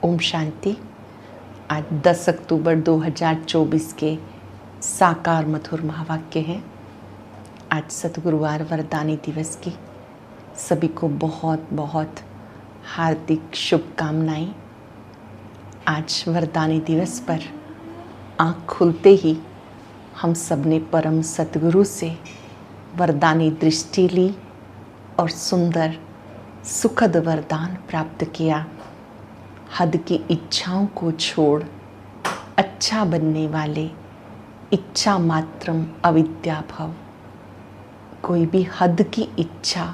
ओम शांति। आज 10 अक्टूबर 2024 के साकार मधुर महावाक्य हैं। आज सतगुरुवार वरदानी दिवस की सभी को बहुत बहुत हार्दिक शुभकामनाएं। आज वरदानी दिवस पर आँख खुलते ही हम सब ने परम सतगुरु से वरदानी दृष्टि ली और सुंदर सुखद वरदान प्राप्त किया। हद की इच्छाओं को छोड़ अच्छा बनने वाले, इच्छा मात्रम अविद्या भव। कोई भी हद की इच्छा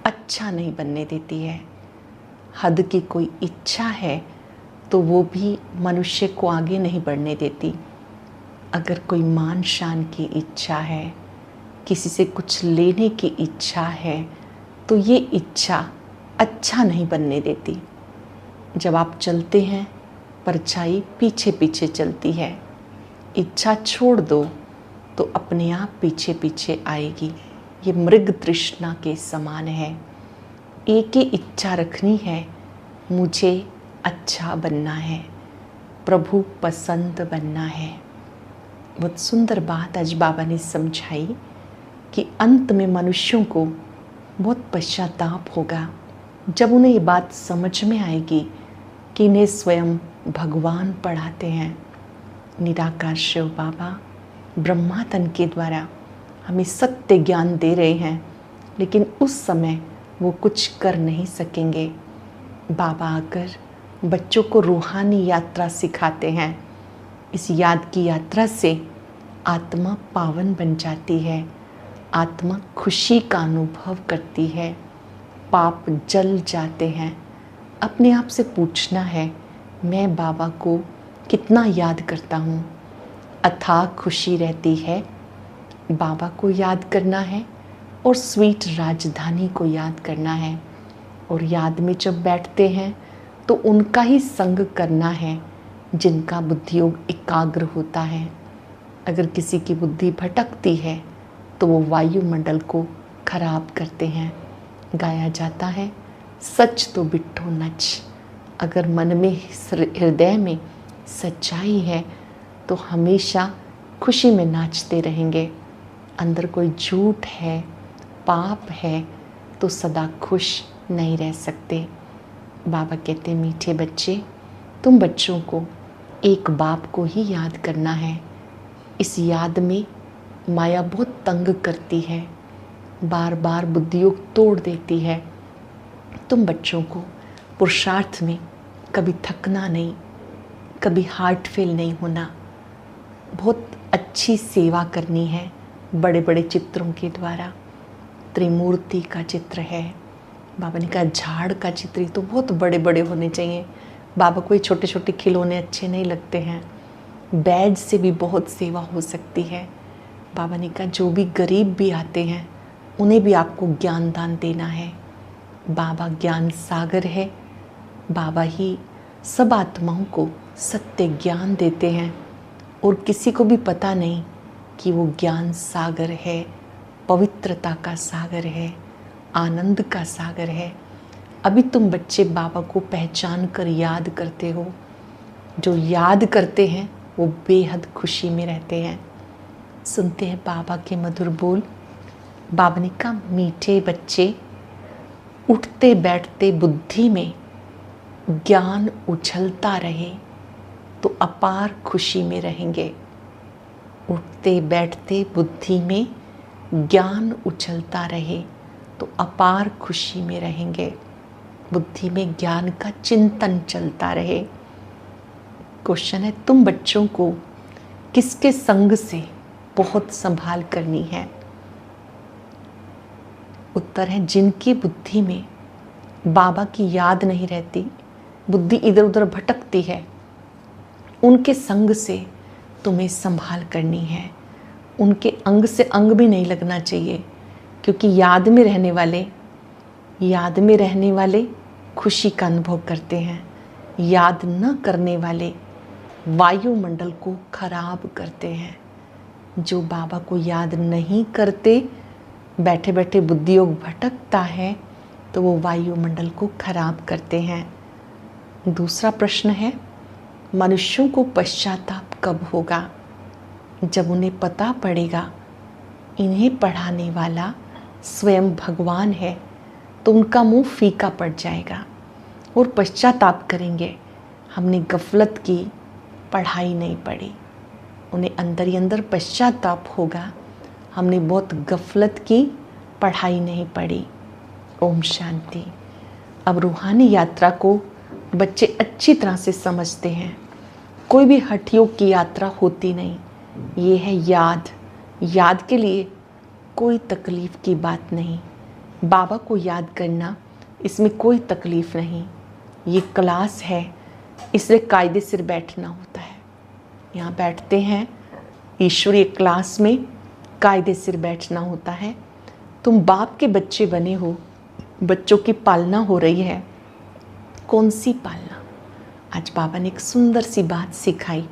अच्छा नहीं बनने देती है। हद की कोई इच्छा है तो वो भी मनुष्य को आगे नहीं बढ़ने देती। अगर कोई मान शान की इच्छा है, किसी से कुछ लेने की इच्छा है, तो ये इच्छा अच्छा नहीं बनने देती। जब आप चलते हैं, परछाई पीछे पीछे चलती है। इच्छा छोड़ दो तो अपने आप पीछे पीछे आएगी। ये मृग तृष्णा के समान है। एक ही इच्छा रखनी है, मुझे अच्छा बनना है, प्रभु पसंद बनना है। बहुत सुंदर बात आज बाबा ने समझाई कि अंत में मनुष्यों को बहुत पश्चाताप होगा जब उन्हें ये बात समझ में आएगी कि इन्हें स्वयं भगवान पढ़ाते हैं। निराकार शिव बाबा ब्रह्मा तन के द्वारा हमें सत्य ज्ञान दे रहे हैं, लेकिन उस समय वो कुछ कर नहीं सकेंगे। बाबा आकर बच्चों को रूहानी यात्रा सिखाते हैं। इस याद की यात्रा से आत्मा पावन बन जाती है, आत्मा खुशी का अनुभव करती है, पाप जल जाते हैं। अपने आप से पूछना है, मैं बाबा को कितना याद करता हूँ। अथाह खुशी रहती है। बाबा को याद करना है और स्वीट राजधानी को याद करना है। और याद में जब बैठते हैं तो उनका ही संग करना है जिनका बुद्धियोग एकाग्र होता है। अगर किसी की बुद्धि भटकती है तो वो वायुमंडल को खराब करते हैं। गाया जाता है, सच तो बिट्ठो नच। अगर मन में, हृदय में सच्चाई है तो हमेशा खुशी में नाचते रहेंगे। अंदर कोई झूठ है, पाप है तो सदा खुश नहीं रह सकते। बाबा कहते, मीठे बच्चे, तुम बच्चों को एक बाप को ही याद करना है। इस याद में माया बहुत तंग करती है, बार बार बुद्धियोग तोड़ देती है। तुम बच्चों को पुरुषार्थ में कभी थकना नहीं, कभी हार्ट फेल नहीं होना, बहुत अच्छी सेवा करनी है। बड़े बड़े चित्रों के द्वारा त्रिमूर्ति का चित्र है। बाबा ने कहा झाड़ का चित्र तो बहुत बड़े बड़े होने चाहिए। बाबा को छोटे छोटे खिलौने अच्छे नहीं लगते हैं। बैज से भी बहुत सेवा हो सकती है। बाबा ने कहा जो भी गरीब भी आते हैं उन्हें भी आपको ज्ञान दान देना है। बाबा ज्ञान सागर है। बाबा ही सब आत्माओं को सत्य ज्ञान देते हैं और किसी को भी पता नहीं कि वो ज्ञान सागर है, पवित्रता का सागर है, आनंद का सागर है। अभी तुम बच्चे बाबा को पहचान कर याद करते हो। जो याद करते हैं वो बेहद खुशी में रहते हैं। सुनते हैं बाबा के मधुर बोल। बाबा ने कहा, मीठे बच्चे, उठते बैठते बुद्धि में ज्ञान उछलता रहे तो अपार खुशी में रहेंगे। उठते बैठते बुद्धि में ज्ञान उछलता रहे तो अपार खुशी में रहेंगे। बुद्धि में ज्ञान का चिंतन चलता रहे। क्वेश्चन है, तुम बच्चों को किसके संग से बहुत संभाल करनी है? उत्तर है, जिनकी बुद्धि में बाबा की याद नहीं रहती, बुद्धि इधर उधर भटकती है, उनके संग से तुम्हें संभाल करनी है। उनके अंग से अंग भी नहीं लगना चाहिए, क्योंकि याद में रहने वाले खुशी का अनुभव करते हैं। याद न करने वाले वायुमंडल को खराब करते हैं। जो बाबा को याद नहीं करते, बैठे बैठे बुद्धियोग भटकता है तो वो वायुमंडल को खराब करते हैं। दूसरा प्रश्न है, मनुष्यों को पश्चाताप कब होगा? जब उन्हें पता पड़ेगा इन्हें पढ़ाने वाला स्वयं भगवान है, तो उनका मुंह फीका पड़ जाएगा और पश्चाताप करेंगे, हमने गफलत की, पढ़ाई नहीं पढ़ी। उन्हें अंदर ही अंदर पश्चाताप होगा, हमने बहुत गफलत की, पढ़ाई नहीं पढ़ी। ओम शांति। अब रूहानी यात्रा को बच्चे अच्छी तरह से समझते हैं। कोई भी हठ योग की यात्रा होती नहीं, ये है याद। याद के लिए कोई तकलीफ़ की बात नहीं। बाबा को याद करना, इसमें कोई तकलीफ़ नहीं। ये क्लास है, इसलिए कायदे से बैठना होता है। यहाँ बैठते हैं ईश्वरीय क्लास में, कायदे से बैठना होता है। तुम बाप के बच्चे बने हो, बच्चों की पालना हो रही है। कौन सी पालना? आज बाबा ने एक सुंदर सी बात सिखाई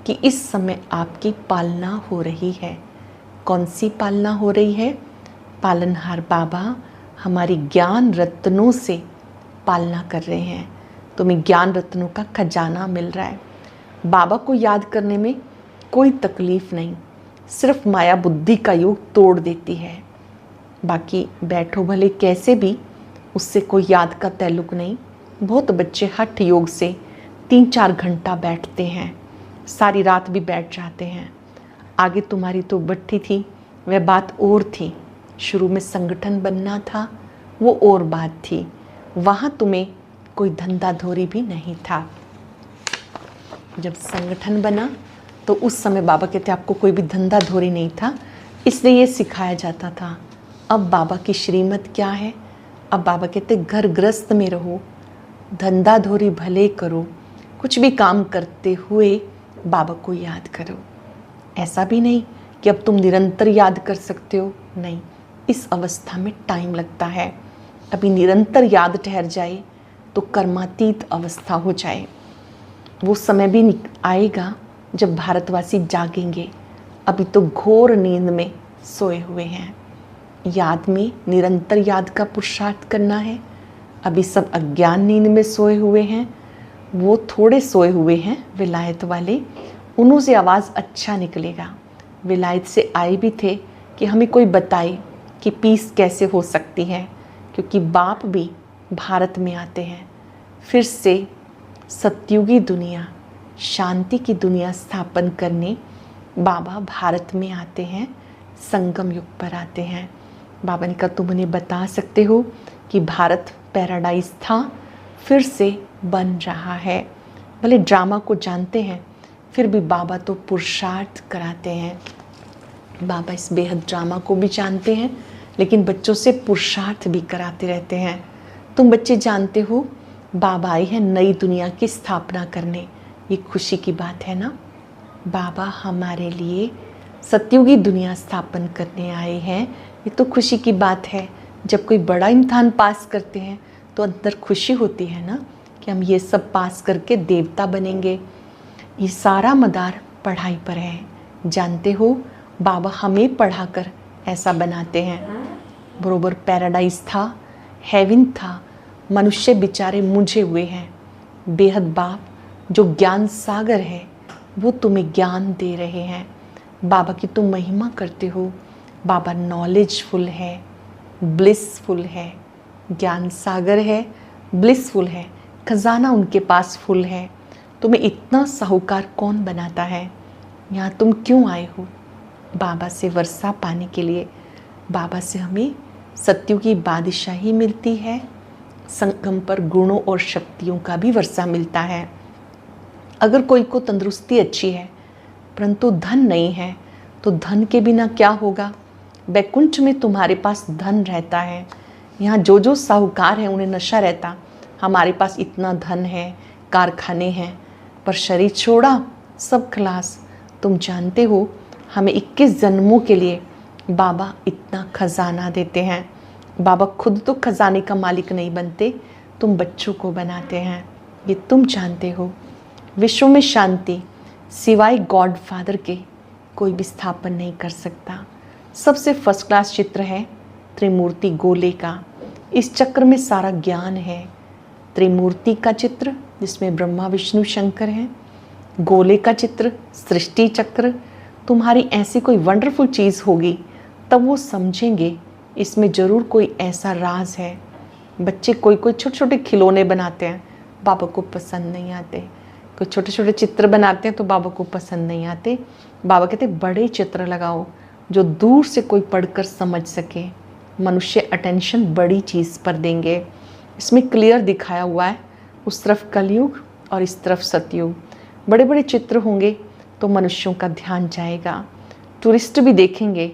कि इस समय आपकी पालना हो रही है। कौन सी पालना हो रही है? पालनहार बाबा हमारी ज्ञान रत्नों से पालना कर रहे हैं। तुम्हें ज्ञान रत्नों का खजाना मिल रहा है। बाबा को याद करने में कोई तकलीफ़ नहीं, सिर्फ माया बुद्धि का योग तोड़ देती है। बाकी बैठो भले कैसे भी, उससे कोई याद का ताल्लुक नहीं। बहुत बच्चे हठ योग से 3-4 घंटा बैठते हैं, सारी रात भी बैठ जाते हैं। आगे तुम्हारी तो बट्टी थी, वह बात और थी। शुरू में संगठन बनना था, वो और बात थी। वहाँ तुम्हें कोई धंधा धोरी भी नहीं था। जब संगठन बना तो उस समय बाबा कहते आपको कोई भी धंधा धोरी नहीं था, इसलिए ये सिखाया जाता था। अब बाबा की श्रीमत क्या है? अब बाबा कहते घर गृहस्थ में रहो, धंधा धोरी भले करो, कुछ भी काम करते हुए बाबा को याद करो। ऐसा भी नहीं कि अब तुम निरंतर याद कर सकते हो, नहीं, इस अवस्था में टाइम लगता है। अभी निरंतर याद ठहर जाए तो कर्मातीत अवस्था हो जाए। वो समय भी आएगा जब भारतवासी जागेंगे। अभी तो घोर नींद में सोए हुए हैं। याद में निरंतर याद का पुरुषार्थ करना है। अभी सब अज्ञान नींद में सोए हुए हैं। वो थोड़े सोए हुए हैं विलायत वाले, उन्हों से आवाज़ अच्छा निकलेगा। विलायत से आए भी थे कि हमें कोई बताए कि पीस कैसे हो सकती है, क्योंकि बाप भी भारत में आते हैं। फिर से सतयुगी दुनिया, शांति की दुनिया स्थापन करने बाबा भारत में आते हैं, संगम युग पर आते हैं। बाबा ने कहा तुम उन्हें बता सकते हो कि भारत पैराडाइज था, फिर से बन रहा है। भले ड्रामा को जानते हैं, फिर भी बाबा तो पुरुषार्थ कराते हैं। बाबा इस बेहद ड्रामा को भी जानते हैं, लेकिन बच्चों से पुरुषार्थ भी कराते रहते हैं। तुम बच्चे जानते हो बाबा आए हैं नई दुनिया की स्थापना करने, ये खुशी की बात है ना। बाबा हमारे लिए सतयुगी दुनिया स्थापन करने आए हैं, ये तो खुशी की बात है। जब कोई बड़ा इम्तिहान पास करते हैं तो अंदर खुशी होती है ना कि हम ये सब पास करके देवता बनेंगे। ये सारा मदार पढ़ाई पर है। जानते हो बाबा हमें पढ़ाकर ऐसा बनाते हैं। बरोबर पैराडाइज था, हेवन था, मनुष्य बेचारे मुझे हुए हैं। बेहद बाप जो ज्ञान सागर है वो तुम्हें ज्ञान दे रहे हैं। बाबा की तुम महिमा करते हो। बाबा नॉलेजफुल है, ब्लिसफुल है, ज्ञान सागर है, ब्लिसफुल है, खजाना उनके पास फुल है। तुम्हें इतना साहूकार कौन बनाता है? यहाँ तुम क्यों आए हो? बाबा से वर्षा पाने के लिए। बाबा से हमें सत्यों की बादशाही मिलती है, संगम पर गुणों और शक्तियों का भी वर्षा मिलता है। अगर कोई को तंदुरुस्ती अच्छी है परंतु धन नहीं है तो धन के बिना क्या होगा? बैकुंठ में तुम्हारे पास धन रहता है। यहाँ जो जो साहूकार हैं उन्हें नशा रहता, हमारे पास इतना धन है, कारखाने हैं, पर शरीर छोड़ा सब खलास। तुम जानते हो हमें 21 जन्मों के लिए बाबा इतना खजाना देते हैं। बाबा खुद तो खजाने का मालिक नहीं बनते, तुम बच्चों को बनाते हैं, ये तुम जानते हो। विश्व में शांति सिवाय गॉड फादर के कोई भी स्थापन नहीं कर सकता। सबसे फर्स्ट क्लास चित्र है त्रिमूर्ति गोले का। इस चक्र में सारा ज्ञान है। त्रिमूर्ति का चित्र जिसमें ब्रह्मा विष्णु शंकर हैं, गोले का चित्र, सृष्टि चक्र, तुम्हारी ऐसी कोई वंडरफुल चीज़ होगी, तब वो समझेंगे इसमें ज़रूर कोई ऐसा राज है। बच्चे कोई कोई छोटे छोटे खिलौने बनाते हैं, बाबा को पसंद नहीं आते। कोई छोटे छोटे चित्र बनाते हैं तो बाबा को पसंद नहीं आते। बाबा कहते बड़े चित्र लगाओ जो दूर से कोई पढ़कर समझ सके। मनुष्य अटेंशन बड़ी चीज़ पर देंगे। इसमें क्लियर दिखाया हुआ है, उस तरफ कलयुग और इस तरफ सतयुग। बड़े बड़े चित्र होंगे तो मनुष्यों का ध्यान जाएगा। टूरिस्ट भी देखेंगे,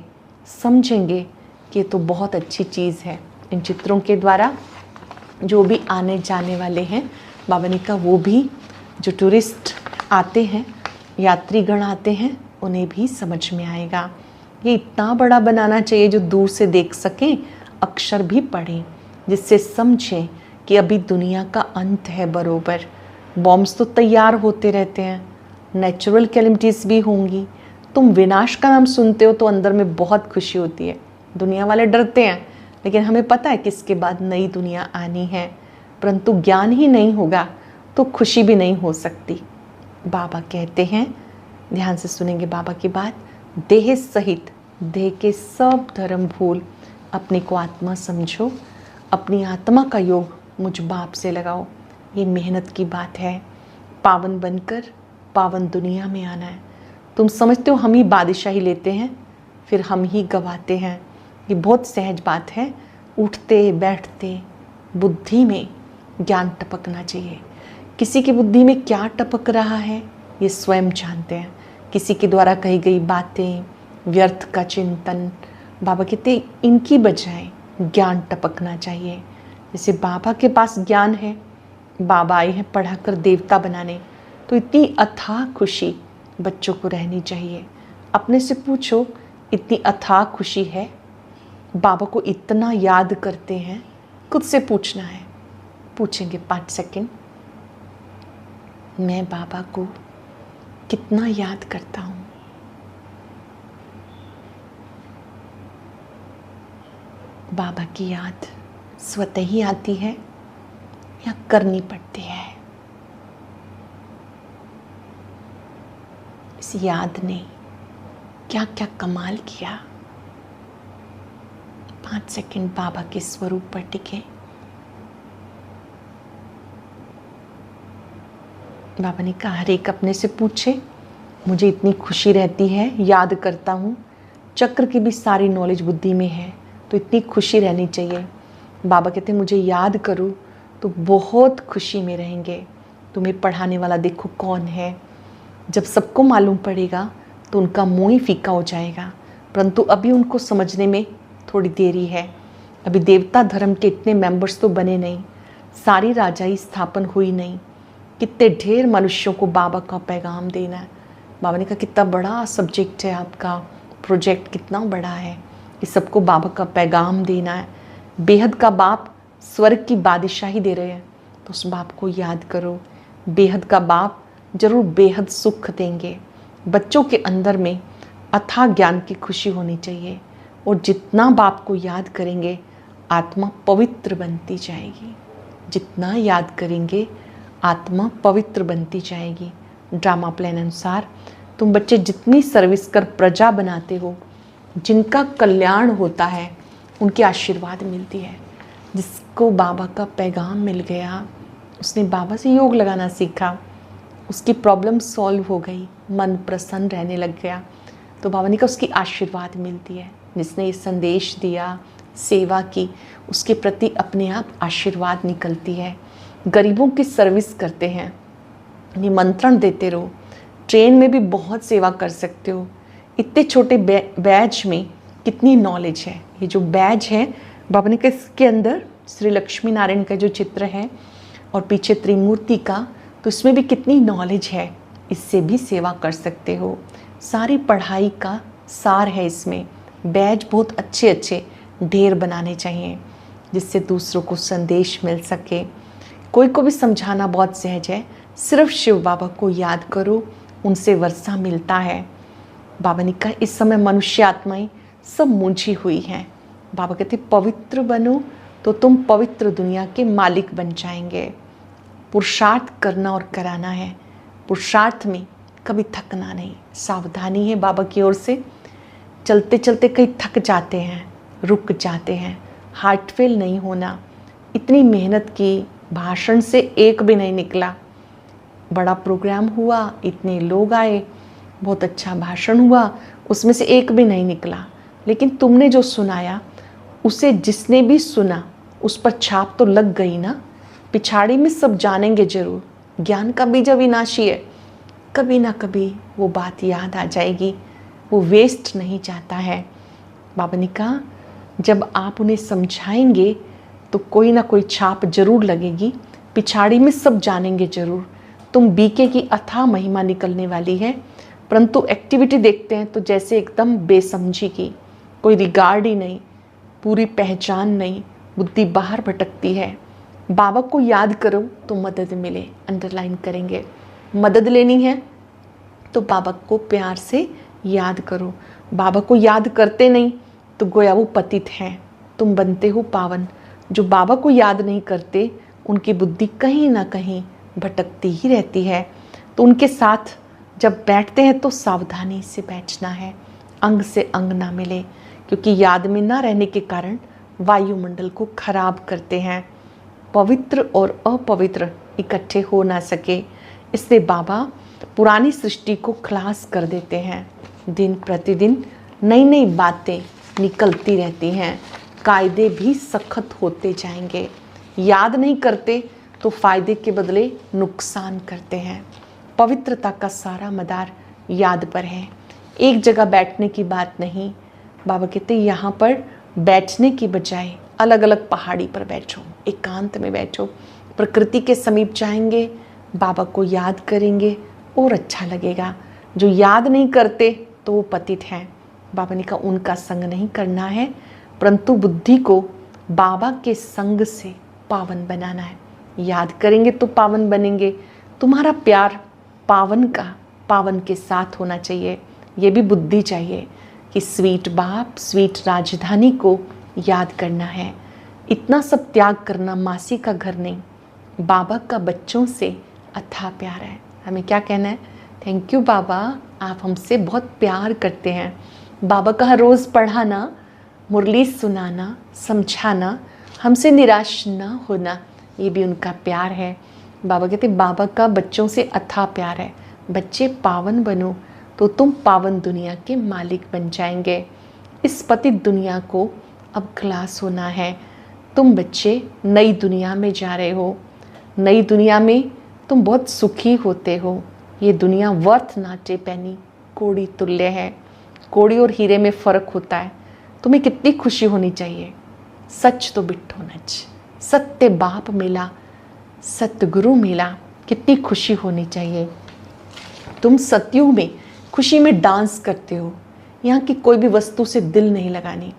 समझेंगे कि ये तो बहुत अच्छी चीज़ है। इन चित्रों के द्वारा जो भी आने जाने वाले हैं, बाबा ने कहा वो भी जो टूरिस्ट आते हैं, यात्रीगण आते हैं, उन्हें भी समझ में आएगा। ये इतना बड़ा बनाना चाहिए जो दूर से देख सकें, अक्षर भी पढ़ें, जिससे समझें कि अभी दुनिया का अंत है बरोबर। बॉम्ब्स तो तैयार होते रहते हैं, नेचुरल कैलेमिटीज़ भी होंगी। तुम विनाश का नाम सुनते हो तो अंदर में बहुत खुशी होती है। दुनिया वाले डरते हैं, लेकिन हमें पता है कि इसके बाद नई दुनिया आनी है। परंतु ज्ञान ही नहीं होगा तो खुशी भी नहीं हो सकती। बाबा कहते हैं, ध्यान से सुनेंगे बाबा की बात, देह सहित देह के सब धर्म भूल अपने को आत्मा समझो, अपनी आत्मा का योग मुझ बाप से लगाओ। ये मेहनत की बात है। पावन बनकर पावन दुनिया में आना है। तुम समझते हो हम ही बादशाही लेते हैं, फिर हम ही गवाते हैं। ये बहुत सहज बात है। उठते बैठते बुद्धि में ज्ञान टपकना चाहिए। किसी की बुद्धि में क्या टपक रहा है ये स्वयं जानते हैं। किसी के द्वारा कही गई बातें, व्यर्थ का चिंतन, बाबा कहते इनकी बजाय ज्ञान टपकना चाहिए। जैसे बाबा के पास ज्ञान है, बाबा आए हैं पढ़ाकर देवता बनाने, तो इतनी अथाह खुशी बच्चों को रहनी चाहिए। अपने से पूछो, इतनी अथाह खुशी है? बाबा को इतना याद करते हैं? खुद से पूछना है। पूछेंगे 5 सेकंड, मैं बाबा को कितना याद करता हूँ? बाबा की याद स्वतः ही आती है या करनी पड़ती है? इस याद ने क्या क्या कमाल किया? 5 सेकंड बाबा के स्वरूप पर टिके। बाबा ने कहा हर एक अपने से पूछे, मुझे इतनी खुशी रहती है, याद करता हूँ। चक्र की भी सारी नॉलेज बुद्धि में है, तो इतनी खुशी रहनी चाहिए। बाबा कहते हैं मुझे याद करो तो बहुत खुशी में रहेंगे। तुम्हें पढ़ाने वाला देखो कौन है। जब सबको मालूम पड़ेगा तो उनका मुँह ही फीका हो जाएगा। परंतु अभी उनको समझने में थोड़ी देरी है। अभी देवता धर्म के इतने मेंबर्स तो बने नहीं, सारी राजाई स्थापन हुई नहीं। कितने ढेर मनुष्यों को बाबा का पैगाम देना है। बाबा ने कहा कितना बड़ा सब्जेक्ट है आपका, प्रोजेक्ट कितना बड़ा है। इस सबको बाबा का पैगाम देना है। बेहद का बाप स्वर्ग की बादशाही दे रहे हैं, तो उस बाप को याद करो। बेहद का बाप जरूर बेहद सुख देंगे। बच्चों के अंदर में अथाह ज्ञान की खुशी होनी चाहिए, और जितना बाप को याद करेंगे आत्मा पवित्र बनती जाएगी। जितना याद करेंगे आत्मा पवित्र बनती जाएगी। ड्रामा प्लान अनुसार तुम बच्चे जितनी सर्विस कर प्रजा बनाते हो, जिनका कल्याण होता है, उनके आशीर्वाद मिलती है। जिसको बाबा का पैगाम मिल गया, उसने बाबा से योग लगाना सीखा, उसकी प्रॉब्लम सॉल्व हो गई, मन प्रसन्न रहने लग गया, तो बाबा ने कहा उसकी आशीर्वाद मिलती है। जिसने ये संदेश दिया, सेवा की, उसके प्रति अपने आप आशीर्वाद निकलती है। गरीबों की सर्विस करते हैं, निमंत्रण देते रहो। ट्रेन में भी बहुत सेवा कर सकते हो। इतने छोटे बैज में कितनी नॉलेज है। ये जो बैज है बाबा ने कहा इसके अंदर श्री लक्ष्मी नारायण का जो चित्र है और पीछे त्रिमूर्ति का, तो इसमें भी कितनी नॉलेज है। इससे भी सेवा कर सकते हो। सारी पढ़ाई का सार है इसमें। बैज बहुत अच्छे अच्छे ढेर बनाने चाहिए, जिससे दूसरों को संदेश मिल सके। कोई को भी समझाना बहुत सहज है। सिर्फ शिव बाबा को याद करो, उनसे वर्षा मिलता है। बाबा ने कहा इस समय मनुष्य आत्माएं सब मूंझी हुई हैं। बाबा कहते पवित्र बनो तो तुम पवित्र दुनिया के मालिक बन जाएंगे। पुरुषार्थ करना और कराना है। पुरुषार्थ में कभी थकना नहीं। सावधानी है बाबा की ओर से। चलते चलते कहीं थक जाते हैं, रुक जाते हैं, हार्ट फेल नहीं होना। इतनी मेहनत की, भाषण से एक भी नहीं निकला। बड़ा प्रोग्राम हुआ, इतने लोग आए, बहुत अच्छा भाषण हुआ, उसमें से एक भी नहीं निकला, लेकिन तुमने जो सुनाया उसे जिसने भी सुना उस पर छाप तो लग गई ना। पिछाड़ी में सब जानेंगे जरूर, ज्ञान का बीज अविनाशी है। कभी ना कभी वो बात याद आ जाएगी, वो वेस्ट नहीं जाता है। बाबा ने कहा जब आप उन्हें समझाएंगे तो कोई ना कोई छाप जरूर लगेगी, पिछाड़ी में सब जानेंगे जरूर। तुम बीके की अथाह महिमा निकलने वाली है, परंतु एक्टिविटी देखते हैं तो जैसे एकदम बेसमझी की, कोई रिगार्ड ही नहीं, पूरी पहचान नहीं, बुद्धि बाहर भटकती है। बाबा को याद करो तो मदद मिले। अंडरलाइन करेंगे, मदद लेनी है तो बाबा को प्यार से याद करो। बाबा को याद करते नहीं तो गोया वो पतित हैं, तुम बनते हो पावन। जो बाबा को याद नहीं करते उनकी बुद्धि कहीं ना कहीं भटकती ही रहती है। तो उनके साथ जब बैठते हैं तो सावधानी से बैठना है, अंग से अंग ना मिले, क्योंकि याद में ना रहने के कारण वायुमंडल को खराब करते हैं। पवित्र और अपवित्र इकट्ठे हो ना सके, इसलिए बाबा पुरानी सृष्टि को खलास कर देते हैं। दिन प्रतिदिन नई नई बातें निकलती रहती हैं, कायदे भी सख्त होते जाएंगे। याद नहीं करते तो फायदे के बदले नुकसान करते हैं। पवित्रता का सारा मदार याद पर है। एक जगह बैठने की बात नहीं। बाबा कहते यहाँ पर बैठने की बजाय अलग अलग पहाड़ी पर बैठो, एकांत में बैठो, प्रकृति के समीप जाएंगे, बाबा को याद करेंगे और अच्छा लगेगा। जो याद नहीं करते तो वो पतित हैं। बाबा ने कहा उनका संग नहीं करना है, परंतु बुद्धि को बाबा के संग से पावन बनाना है। याद करेंगे तो पावन बनेंगे। तुम्हारा प्यार पावन का पावन के साथ होना चाहिए। ये भी बुद्धि चाहिए कि स्वीट बाप, स्वीट राजधानी को याद करना है। इतना सब त्याग करना मासी का घर नहीं, बाबा का बच्चों से अथाह प्यार है। हमें क्या कहना है? थैंक यू बाबा, आप हमसे बहुत प्यार करते हैं। बाबा का हर रोज़ पढ़ाना, मुरली सुनाना, समझाना, हमसे निराश ना होना, ये भी उनका प्यार है। बाबा कहते बाबा का बच्चों से अथाह प्यार है। बच्चे पावन बनो तो तुम पावन दुनिया के मालिक बन जाएंगे। इस पतित दुनिया को अब खलास होना है। तुम बच्चे नई दुनिया में जा रहे हो। नई दुनिया में तुम बहुत सुखी होते हो। ये दुनिया वर्थ नाटे पैनी कोड़ी तुल्य है। कोड़ी और हीरे में फ़र्क होता है। तुम्हें कितनी खुशी होनी चाहिए। सच तो बिट्ठो नच, सत्य बाप मिला, सतगुरु मिला, कितनी खुशी होनी चाहिए। तुम सतयुग में खुशी में डांस करते हो। यहाँ की कोई भी वस्तु से दिल नहीं लगानी,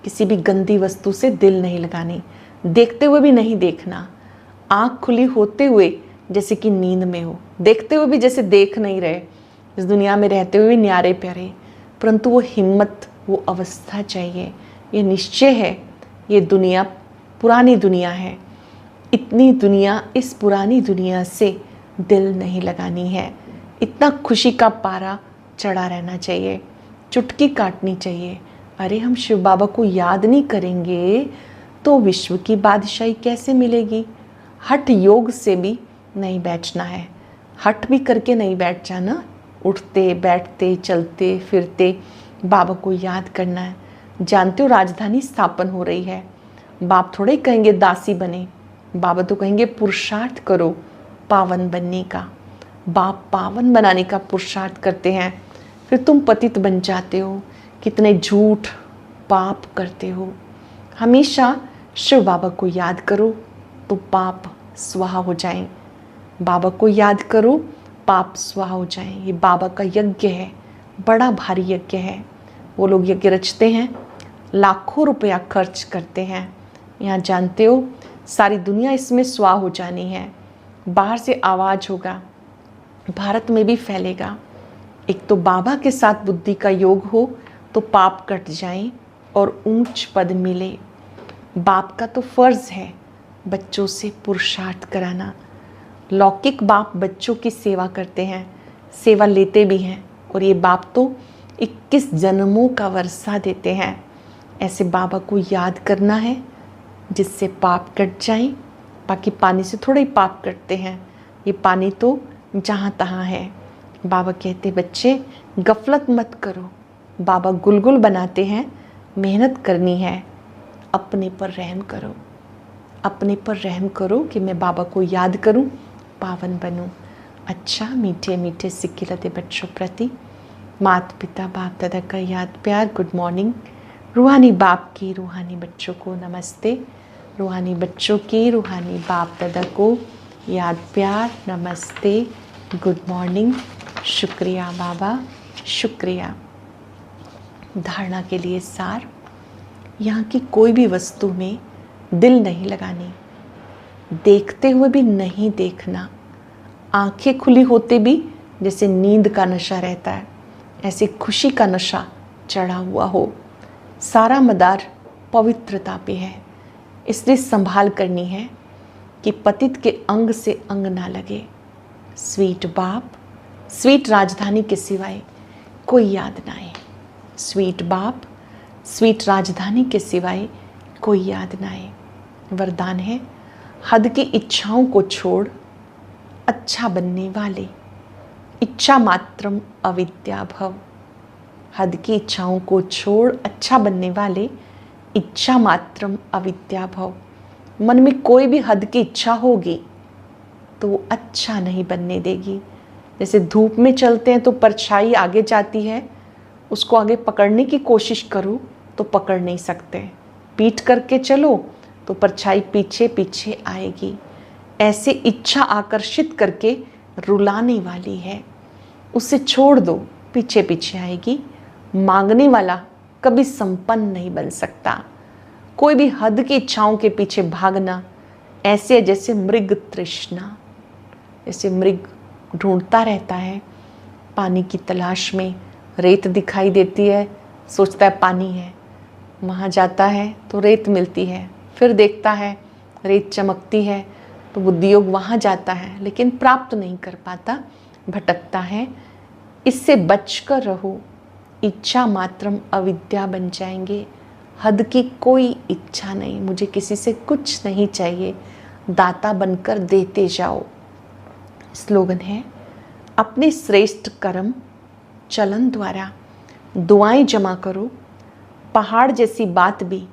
किसी भी गंदी वस्तु से दिल नहीं लगानी, देखते हुए भी नहीं देखना। आँख खुली होते हुए जैसे कि नींद में हो, देखते हुए भी जैसे देख नहीं रहे। इस दुनिया में रहते हुए भी न्यारे प्यारे, परंतु वो हिम्मत, वो अवस्था चाहिए। ये निश्चय है, ये दुनिया पुरानी दुनिया है। इतनी दुनिया, इस पुरानी दुनिया से दिल नहीं लगानी है। इतना खुशी का पारा चढ़ा रहना चाहिए, चुटकी काटनी चाहिए। अरे हम शिव बाबा को याद नहीं करेंगे तो विश्व की बादशाही कैसे मिलेगी। हठ योग से भी नहीं बैठना है, हठ भी करके नहीं बैठ जाना। उठते बैठते चलते फिरते बाबा को याद करना है। जानते हो राजधानी स्थापन हो रही है। बाप थोड़े कहेंगे दासी बने, बाबा तो कहेंगे पुरुषार्थ करो पावन बनने का। बाप पावन बनाने का पुरुषार्थ करते हैं, फिर तुम पतित बन जाते हो। कितने झूठ पाप करते हो। हमेशा शिव बाबा को याद करो तो पाप स्वाहा हो जाएं। बाबा को याद करो, पाप स्वाहा हो जाएं। ये बाबा का यज्ञ है, बड़ा भारी यज्ञ है। वो लोग यज्ञ रचते हैं, लाखों रुपया खर्च करते हैं। यहाँ जानते हो सारी दुनिया इसमें स्वाहा हो जानी है। बाहर से आवाज़ होगा, भारत में भी फैलेगा। एक तो बाबा के साथ बुद्धि का योग हो तो पाप कट जाएं और ऊंच पद मिले। बाप का तो फर्ज है बच्चों से पुरुषार्थ कराना। लौकिक बाप बच्चों की सेवा करते हैं, सेवा लेते भी हैं, और ये बाप तो 21 जन्मों का वर्षा देते हैं। ऐसे बाबा को याद करना है जिससे पाप कट जाए। बाकी पानी से थोड़ा ही पाप कटते हैं, ये पानी तो जहाँ तहाँ है। बाबा कहते बच्चे गफलत मत करो, बाबा गुलगुल बनाते हैं, मेहनत करनी है, अपने पर रहम करो, अपने पर रहम करो कि मैं बाबा को याद करूं, पावन बनूं। अच्छा, मीठे मीठे सिक्के लते बच्चों प्रति माता पिता बाप दादा का याद प्यार, गुड मॉर्निंग। रूहानी बाप की रूहानी बच्चों को नमस्ते, रूहानी बच्चों की रूहानी बाप दादा को याद प्यार, नमस्ते, गुड मॉर्निंग। शुक्रिया बाबा, शुक्रिया। धारणा के लिए सार, यहाँ की कोई भी वस्तु में दिल नहीं लगानी, देखते हुए भी नहीं देखना, आंखें खुली होते भी जैसे नींद का नशा रहता है, ऐसे खुशी का नशा चढ़ा हुआ हो। सारा मदार पवित्रता पे है, इसलिए संभाल करनी है कि पतित के अंग से अंग ना लगे। स्वीट बाप, स्वीट राजधानी के सिवाय कोई याद ना आए। स्वीट बाप, स्वीट राजधानी के सिवाय कोई याद ना आए। वरदान है, हद की इच्छाओं को छोड़ अच्छा बनने वाले, इच्छा मात्रम अविद्या भव। हद की इच्छाओं को छोड़ अच्छा बनने वाले, इच्छा मात्रम अविद्या भव। मन में कोई भी हद की इच्छा होगी तो वो अच्छा नहीं बनने देगी। जैसे धूप में चलते हैं तो परछाई आगे जाती है, उसको आगे पकड़ने की कोशिश करो तो पकड़ नहीं सकते, पीठ करके चलो तो परछाई पीछे पीछे आएगी। ऐसे इच्छा आकर्षित करके रुलाने वाली है, उसे छोड़ दो, पीछे पीछे आएगी। मांगने वाला कभी संपन्न नहीं बन सकता। कोई भी हद की इच्छाओं के पीछे भागना ऐसे जैसे मृग तृष्णा, जैसे मृग ढूंढता रहता है पानी की तलाश में, रेत दिखाई देती है, सोचता है पानी है, वहाँ जाता है तो रेत मिलती है, फिर देखता है रेत चमकती है तो बुद्धियोग वहाँ जाता है, लेकिन प्राप्त नहीं कर पाता, भटकता है। इससे बचकर रहो, इच्छा मात्रम अविद्या बन जाएंगे। हद की कोई इच्छा नहीं, मुझे किसी से कुछ नहीं चाहिए, दाता बनकर देते जाओ। स्लोगन है, अपने श्रेष्ठ कर्म चलन द्वारा दुआएं जमा करो, पहाड़ जैसी बात भी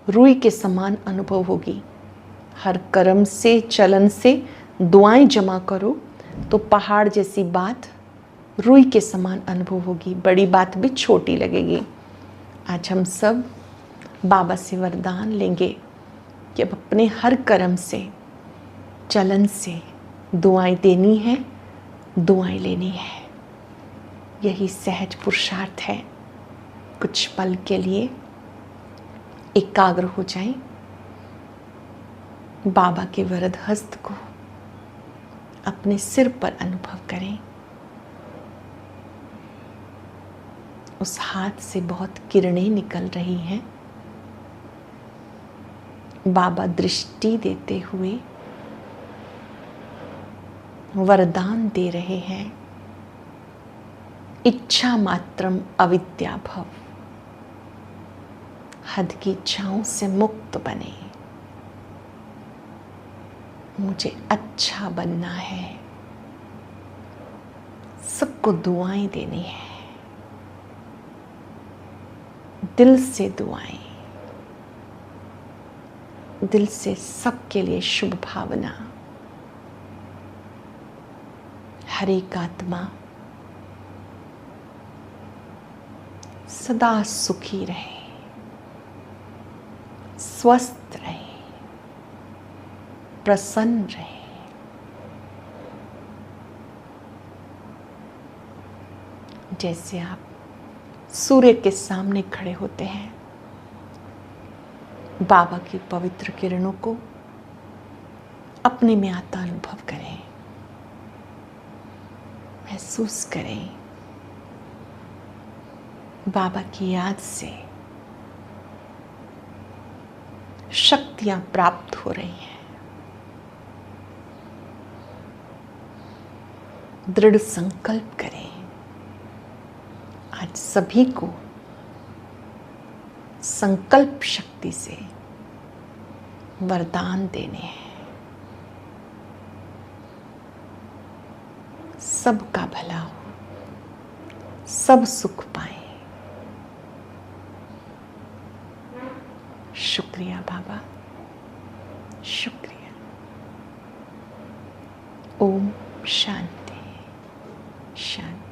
रुई के समान अनुभव होगी। हर कर्म से, चलन से दुआएं जमा करो तो पहाड़ जैसी बात रुई के समान अनुभव होगी, बड़ी बात भी छोटी लगेगी। आज हम सब बाबा से वरदान लेंगे कि अब अपने हर कर्म से, चलन से दुआएं देनी है, दुआएं लेनी है। यही सहज पुरुषार्थ है। कुछ पल के लिए एकाग्र हो जाएं, बाबा के वरद हस्त को अपने सिर पर अनुभव करें। उस हाथ से बहुत किरणें निकल रही हैं। बाबा दृष्टि देते हुए वरदान दे रहे हैं, इच्छा मात्रम अविद्या भव। हद की इच्छाओं से मुक्त बने, मुझे अच्छा बनना है, सबको दुआएं देनी है, दिल से दुआएं, दिल से सबके लिए शुभ भावना। हर एक आत्मा सदा सुखी रहे, स्वस्थ रहे, प्रसन्न रहे। जैसे आप सूर्य के सामने खड़े होते हैं, बाबा की पवित्र किरणों को अपने में आता अनुभव करें, महसूस करें। बाबा की याद से शक्तियां प्राप्त हो रही हैं। दृढ़ संकल्प करें। आज सभी को संकल्प शक्ति से वरदान देने हैं। सबका भला हो, सब सुख पाए। शुक्रिया बाबा, शुक्रिया। ओम शांति शांति।